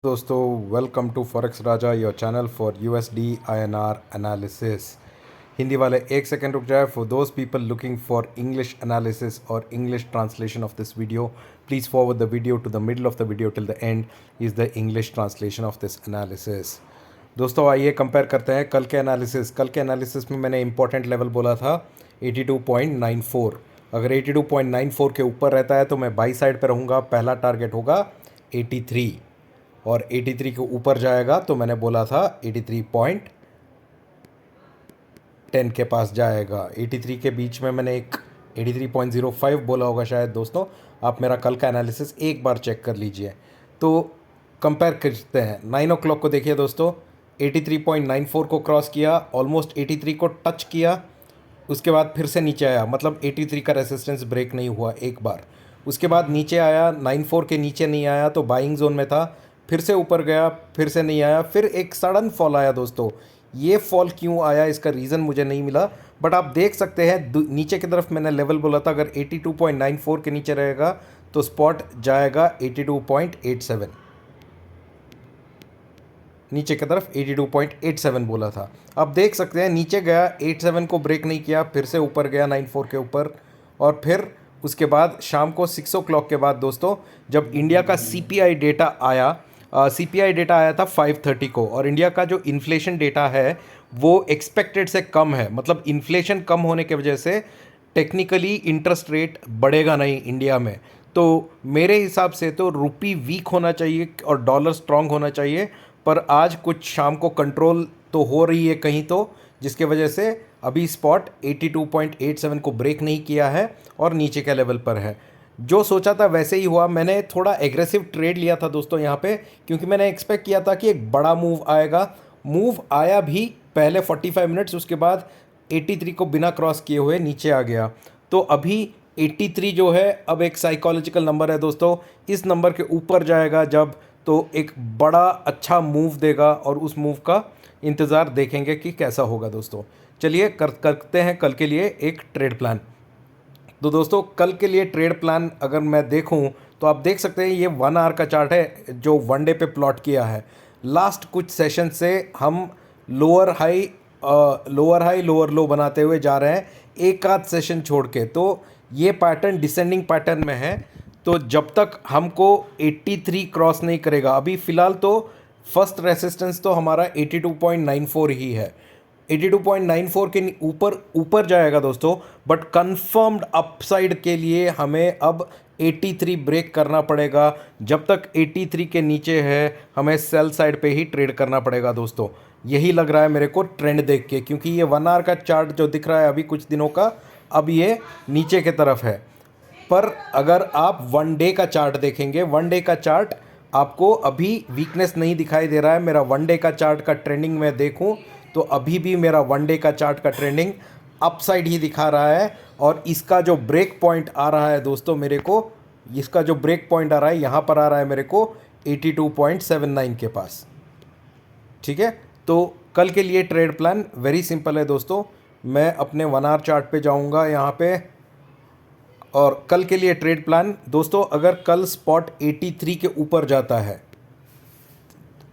दोस्तों, welcome to forex Raja, your channel for USD INR analysis. Hindi वाले एक सेकंड रुक जाए। For those people looking for English analysis और English translation of this video, please forward the video to the middle of the video till the end is the English translation of this analysis. दोस्तों, आइए compare करते हैं कल के analysis. कल के analysis में मैंने इंपॉर्टेंट लेवल बोला था 82.94। अगर 82.94 के ऊपर रहता है तो मैं बाई साइड पर रहूँगा। पहला टारगेट होगा 83 और 83 के ऊपर जाएगा तो मैंने बोला था 83.10 के पास जाएगा। 83 के बीच में मैंने एक 83.05 बोला होगा शायद। दोस्तों, आप मेरा कल का एनालिसिस एक बार चेक कर लीजिए। तो कंपेयर करते हैं। 9 o'clock को देखिए दोस्तों, 83.94 को क्रॉस किया, ऑलमोस्ट 83 को टच किया, उसके बाद फिर से नीचे आया। मतलब 83 का रेसिस्टेंस ब्रेक नहीं हुआ एक बार। उसके बाद नीचे आया, 94 के नीचे नहीं आया तो बाइंग जोन में था। फिर से ऊपर गया, फिर से नहीं आया, फिर एक सडन फॉल आया। दोस्तों, ये फॉल क्यों आया इसका रीज़न मुझे नहीं मिला, बट आप देख सकते हैं नीचे की तरफ मैंने लेवल बोला था अगर 82.94 के नीचे रहेगा तो स्पॉट जाएगा 82.87। नीचे की तरफ 82.87 बोला था। अब देख सकते हैं नीचे गया, 87 को ब्रेक नहीं किया, फिर से ऊपर गया 94 के ऊपर। और फिर उसके बाद शाम को 6 o'clock के बाद दोस्तों, जब इंडिया का सीपीआई डेटा आया, सीपीआई डेटा आया था 5:30 को, और इंडिया का जो इन्फ्लेशन डेटा है वो एक्सपेक्टेड से कम है। मतलब इन्फ्लेशन कम होने की वजह से टेक्निकली इंटरेस्ट रेट बढ़ेगा नहीं इंडिया में। तो मेरे हिसाब से तो रुपी वीक होना चाहिए और डॉलर स्ट्रांग होना चाहिए, पर आज कुछ शाम को कंट्रोल तो हो रही है कहीं तो, जिसके वजह से अभी स्पॉट 82.87 को ब्रेक नहीं किया है और नीचे के लेवल पर है। जो सोचा था वैसे ही हुआ। मैंने थोड़ा एग्रेसिव ट्रेड लिया था दोस्तों यहाँ पे, क्योंकि मैंने एक्सपेक्ट किया था कि एक बड़ा मूव आएगा। मूव आया भी पहले 45 मिनट्स, उसके बाद 83 को बिना क्रॉस किए हुए नीचे आ गया। तो अभी 83 जो है अब एक साइकोलॉजिकल नंबर है दोस्तों। इस नंबर के ऊपर जाएगा जब, तो एक बड़ा अच्छा मूव देगा और उस मूव का इंतज़ार देखेंगे कि कैसा होगा। दोस्तों, चलिए करते हैं कल के लिए एक ट्रेड प्लान। तो दोस्तों, कल के लिए ट्रेड प्लान अगर मैं देखूं तो आप देख सकते हैं ये 1 आवर का चार्ट है जो वन डे पे प्लॉट किया है। लास्ट कुछ सेशन से हम लोअर हाई लोअर लो बनाते हुए जा रहे हैं, एक आध सेशन छोड़ के। तो ये पैटर्न डिसेंडिंग पैटर्न में है। तो जब तक हमको 83 क्रॉस नहीं करेगा, अभी फ़िलहाल तो फर्स्ट रेसिस्टेंस तो हमारा 82.94 ही है। 82.94 के ऊपर ऊपर जाएगा दोस्तों, बट कंफर्म्ड अपसाइड के लिए हमें अब 83 ब्रेक करना पड़ेगा। जब तक 83 के नीचे है हमें सेल साइड पे ही ट्रेड करना पड़ेगा दोस्तों। यही लग रहा है मेरे को ट्रेंड देख के, क्योंकि ये 1 आवर का चार्ट जो दिख रहा है अभी कुछ दिनों का, अब ये नीचे की तरफ है। पर अगर आप वन डे का चार्ट देखेंगे, वन डे का चार्ट आपको अभी वीकनेस नहीं दिखाई दे रहा है। मेरा वन डे का चार्ट का ट्रेंडिंग में देखूं तो अभी भी मेरा वन डे का चार्ट का ट्रेंडिंग अपसाइड ही दिखा रहा है। और इसका जो ब्रेक पॉइंट आ रहा है दोस्तों मेरे को, इसका जो ब्रेक पॉइंट आ रहा है यहाँ पर आ रहा है मेरे को 82.79 के पास। ठीक है, तो कल के लिए ट्रेड प्लान वेरी सिंपल है दोस्तों। मैं अपने 1 आवर चार्ट पे जाऊँगा यहाँ पे, और कल के लिए ट्रेड प्लान दोस्तों, अगर कल स्पॉट 83 के ऊपर जाता है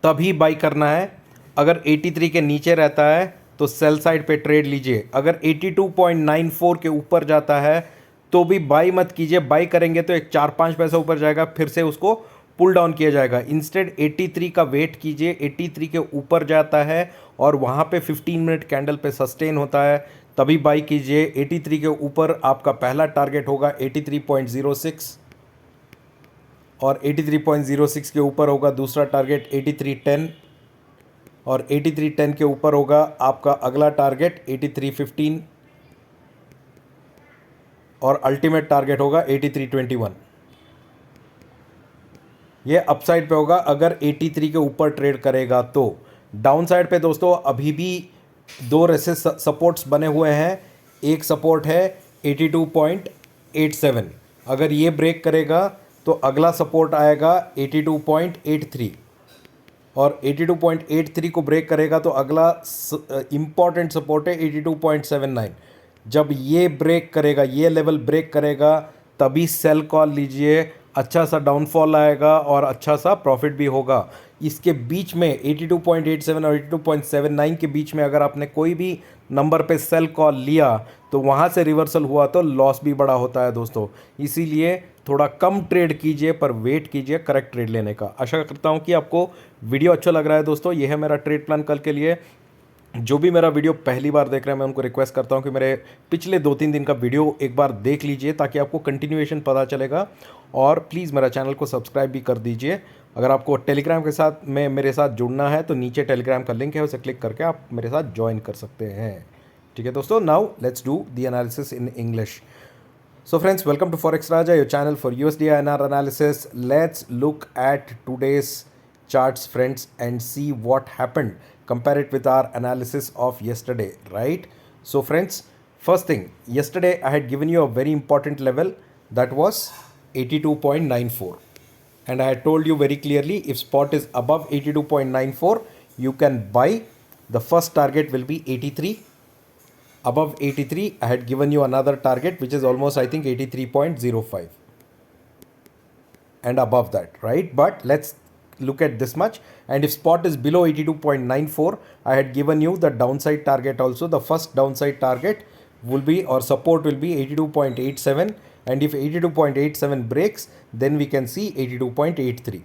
तभी बाई करना है। अगर 83 के नीचे रहता है तो सेल साइड पे ट्रेड लीजिए। अगर 82.94 के ऊपर जाता है तो भी बाई मत कीजिए। बाई करेंगे तो एक 4-5 पैसा ऊपर जाएगा, फिर से उसको पुल डाउन किया जाएगा। इंस्टेड 83 का वेट कीजिए। 83 के ऊपर जाता है और वहाँ पे 15 मिनट कैंडल पे सस्टेन होता है, तभी बाई कीजिए। 83 के ऊपर आपका पहला टारगेट होगा 83.06, और 83.06 के ऊपर होगा दूसरा टारगेट 83.10, और 83.10 के ऊपर होगा आपका अगला टारगेट 83.15, और अल्टीमेट टारगेट होगा 83.21। ये अपसाइड पे होगा अगर 83 के ऊपर ट्रेड करेगा तो। डाउन साइड पे दोस्तों अभी भी दो सपोर्ट्स बने हुए हैं। एक सपोर्ट है 82.87, अगर ये ब्रेक करेगा तो अगला सपोर्ट आएगा 82.83, और 82.83 को ब्रेक करेगा तो अगला इम्पॉर्टेंट सपोर्ट है 82.79। जब ये ब्रेक करेगा, ये लेवल ब्रेक करेगा, तभी सेल कॉल लीजिए अच्छा सा डाउनफॉल आएगा और अच्छा सा प्रॉफिट भी होगा। इसके बीच में 82.87 और 82.79 के बीच में अगर आपने कोई भी नंबर पे सेल कॉल लिया तो वहाँ से रिवर्सल हुआ तो लॉस भी बड़ा होता है दोस्तों। इसीलिए थोड़ा कम ट्रेड कीजिए पर वेट कीजिए करेक्ट ट्रेड लेने का। आशा करता हूँ कि आपको वीडियो अच्छा लग रहा है दोस्तों। ये है मेरा ट्रेड प्लान कल के लिए। जो भी मेरा वीडियो पहली बार देख रहे हैं मैं उनको रिक्वेस्ट करता हूं कि मेरे पिछले 2-3 दिन का वीडियो एक बार देख लीजिए ताकि आपको कंटिन्यूएशन पता चलेगा। और प्लीज़ मेरा चैनल को सब्सक्राइब भी कर दीजिए। अगर आपको टेलीग्राम के साथ में मेरे साथ जुड़ना है तो नीचे टेलीग्राम का लिंक है, उसे क्लिक करके आप मेरे साथ ज्वाइन कर सकते हैं। ठीक है दोस्तों, now let's do the analysis in English. So friends, welcome to Forex Raja, your channel for USD INR analysis. Let's look at today's charts friends and see what happened. Compare it with our analysis of yesterday, right? So friends, first thing, yesterday I had given you a very important level that was 82.94. And I had told you very clearly if spot is above 82.94, you can buy. The first target will be 83. Above 83 I had given you another target which is almost I think 83.05 and above that, right? But let's look at this much. And if spot is below 82.94, I had given you the downside target also. The first downside target will be or support will be 82.87, and if 82.87 breaks then we can see 82.83.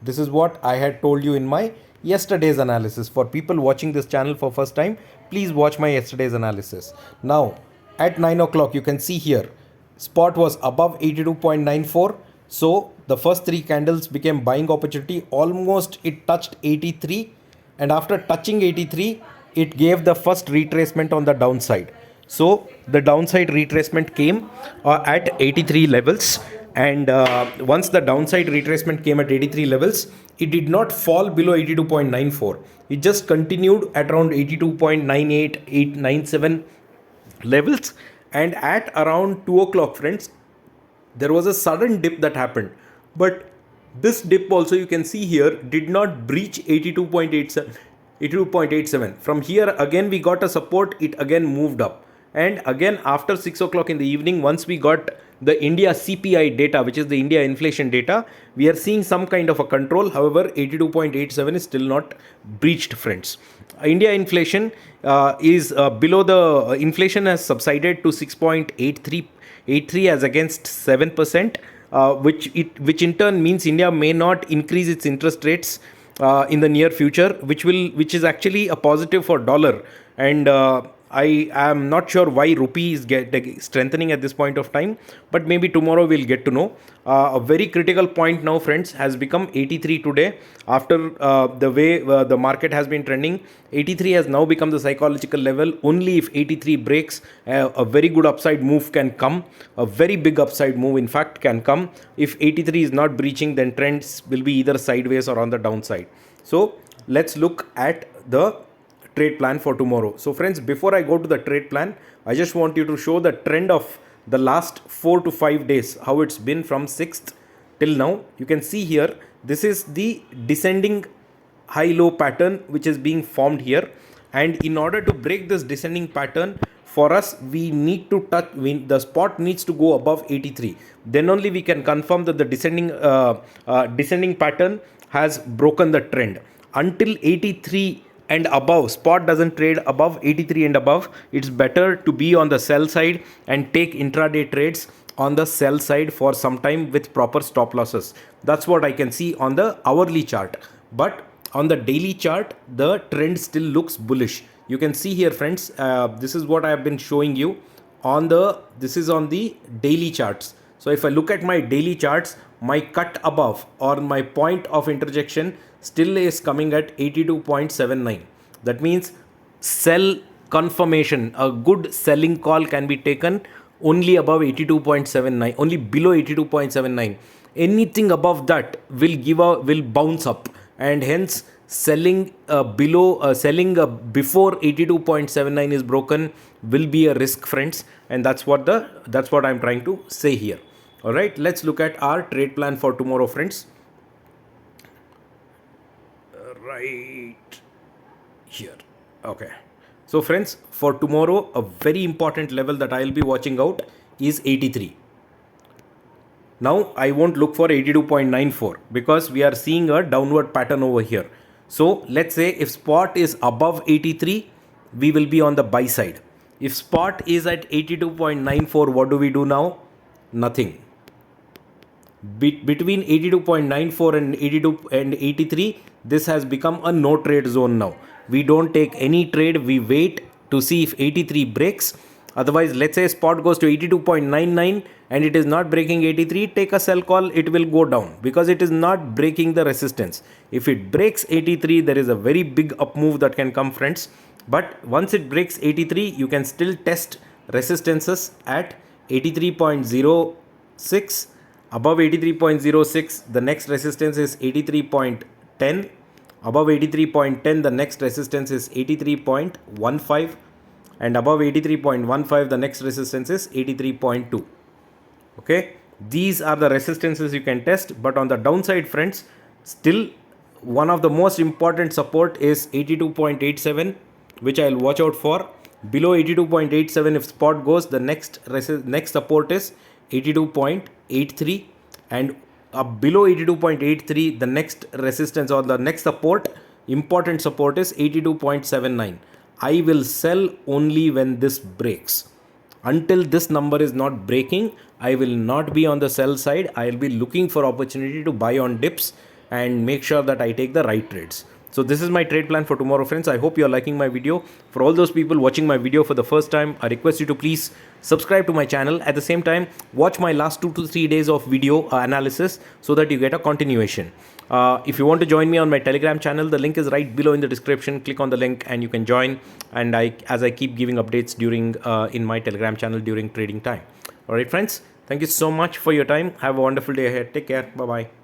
This is what I had told you in my yesterday's analysis. For people watching this channel for first time, please watch my yesterday's analysis. Now at 9 o'clock you can see here spot was above 82.94, so the first three candles became buying opportunity. Almost it touched 83, and after touching 83 it gave the first retracement on the downside. So the downside retracement came at 83 levels, and once the downside retracement came at 83 levels, it did not fall below 82.94. It just continued at around 82.98, 897 levels. And at around 2 o'clock friends, there was a sudden dip that happened, but this dip also you can see here did not breach 82.87. 82.87. From here again we got a support, it again moved up, and again after 6 o'clock in the evening, once we got the India CPI data, which is the India inflation data, we are seeing some kind of a control. However, 82.87 is still not breached friends. India inflation is below the inflation has subsided to 6.83 as against 7%, which in turn means India may not increase its interest rates in the near future, which is actually a positive for dollar. And I am not sure why rupee is strengthening at this point of time, but maybe tomorrow we'll get to know. A very critical point now, friends, has become 83 today. After the way the market has been trending, 83 has now become the psychological level. Only if 83 breaks, a very good upside move can come. A very big upside move, in fact, can come. If 83 is not breaching, then trends will be either sideways or on the downside. So let's look at the trade plan for tomorrow. So friends, before I go to the trade plan, I just want you to show the trend of the last 4 to 5 days, how it's been from 6th till now. You can see here, this is the descending high-low pattern which is being formed here, and in order to break this descending pattern, for us we need to touch, the spot needs to go above 83. Then only we can confirm that the descending pattern has broken the trend. Until 83 and above, spot doesn't trade above 83 and above, it's better to be on the sell side and take intraday trades on the sell side for some time with proper stop losses. That's what I can see on the hourly chart. But on the daily chart, the trend still looks bullish. You can see here friends, this is what I have been showing you on this is on the daily charts. So if I look at my daily charts, my cut above or my point of interjection still is coming at 82.79. That means sell confirmation, a good selling call can be taken only above 82.79, only below 82.79. Anything above that will bounce up, and hence selling before 82.79 is broken will be a risk friends, and that's what I'm trying to say here. All right, let's look at our trade plan for tomorrow friends. Right here. Okay, so friends, for tomorrow a very important level that I'll be watching out is 83. Now I won't look for 82.94 because we are seeing a downward pattern over here. So let's say if spot is above 83, we will be on the buy side. If spot is at 82.94, what do we do now? Nothing. Between 82.94 and 82 and 83, this has become a no trade zone now. We don't take any trade. We wait to see if 83 breaks. Otherwise, let's say spot goes to 82.99 and it is not breaking 83, take a sell call. It will go down because it is not breaking the resistance. If it breaks 83, there is a very big up move that can come, friends. But once it breaks 83, you can still test resistances at 83.06. Above 83.06, the next resistance is 83.10. Above 83.10, the next resistance is 83.15. And above 83.15, the next resistance is 83.2. Okay, these are the resistances you can test. But on the downside, friends, still one of the most important support is 82.87, which I'll watch out for. Below 82.87, if spot goes, the next support is 82.83, and below 82.83, the next resistance or the next support, important support, is 82.79. I will sell only when this breaks. Until this number is not breaking, I will not be on the sell side. I will be looking for opportunity to buy on dips and make sure that I take the right trades. So this is my trade plan for tomorrow, friends. I hope you are liking my video. For all those people watching my video for the first time, I request you to please subscribe to my channel. At the same time, watch my last 2 to 3 days of video analysis so that you get a continuation. If you want to join me on my Telegram channel, the link is right below in the description. Click on the link and you can join. And as I keep giving updates during in my Telegram channel during trading time. All right, friends. Thank you so much for your time. Have a wonderful day ahead. Take care. Bye-bye.